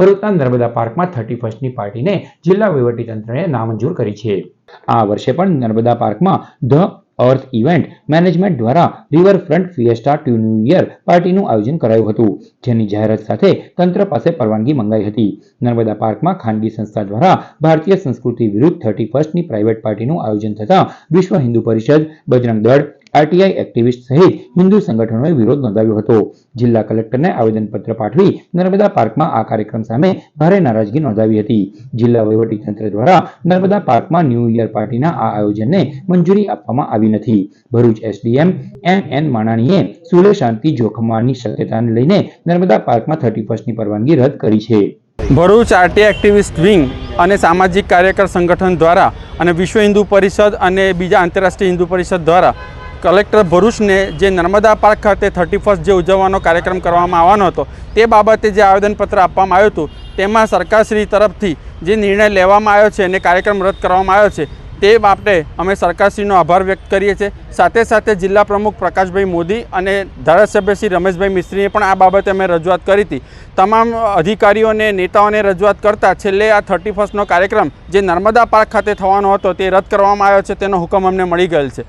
ભરૂચના નર્મદા પાર્કમાં 31મી પાર્ટીને જિલ્લા વહીવટીતંત્રએ નામંજૂર કરી છે। આ વર્ષે પણ નર્મદા પાર્કમાં ધ અર્થ ઇવેન્ટ મેનેજમેન્ટ દ્વારા riverfront fiesta to new year પાર્ટીનું આયોજન કરાયું હતું, જેની જાહેરાત સાથે તંત્ર પાસે પરવાનગી મંગાઈ હતી। નર્મદા પાર્કમાં ખાનગી સંસ્થા દ્વારા ભારતીય સંસ્કૃતિ વિરુદ્ધ 31મી પ્રાઇવેટ પાર્ટીનું આયોજન થતાં વિશ્વ હિન્દુ પરિષદ, બજરંગ દળ, આરટીઆઈ એક્ટિવિસ્ટ સહિત હિન્દુ સંગઠનોએ વિરોધ નોંધાવ્યો હતો। જિલ્લા કલેક્ટરને આવેદનપત્ર પાઠવી નર્મદા પાર્કમાં આ કાર્યક્રમ સામે ભારે નારાજગી નોંધાવી હતી। જિલ્લા વહીવટીતંત્ર દ્વારા નર્મદા પાર્કમાં ન્યૂ યર પાર્ટીના આ આયોજનને મંજૂરી આપવામાં આવી નથી। ભરૂચ એસડીએમ એન માણાણીએ સુલે શાંતિ જોખમવાની શક્યતાને લઈને નર્મદા પાર્કમાં 31મી પરવાનગી રદ કરી છે। ભરૂચ આરટીઆઈ એક્ટિવિસ્ટ વિંગ અને સામાજિક કાર્યકર સંગઠન દ્વારા અને વિશ્વ હિન્દુ પરિષદ અને બીજા આંતરરાષ્ટ્રીય હિન્દુ પરિષદ દ્વારા કલેક્ટર ભરૂચને જે નર્મદા પાર્ક ખાતે 31st જે ઉજવવાનો કાર્યક્રમ કરવામાં આવવાનો હતો તે બાબતે જે આવેદનપત્ર આપવામાં આવ્યું હતું તેમાં સરકારશ્રી તરફથી જે નિર્ણય લેવામાં આવ્યો છે અને કાર્યક્રમ રદ કરવામાં આવ્યો છે તે બાબતે અમે સરકારશ્રીનો આભાર વ્યક્ત કરીએ છીએ। સાથે સાથે જિલ્લા પ્રમુખ પ્રકાશભાઈ મોદી અને ધારાસભ્ય શ્રી રમેશભાઈ મિસ્ત્રીએ પણ આ બાબતે અમે રજૂઆત કરી હતી। તમામ અધિકારીઓને નેતાઓને રજૂઆત કરતાં છેલ્લે આ 31st કાર્યક્રમ જે નર્મદા પાર્ક ખાતે થવાનો હતો તે રદ કરવામાં આવ્યો છે તેનો હુકમ અમને મળી ગયેલ છે।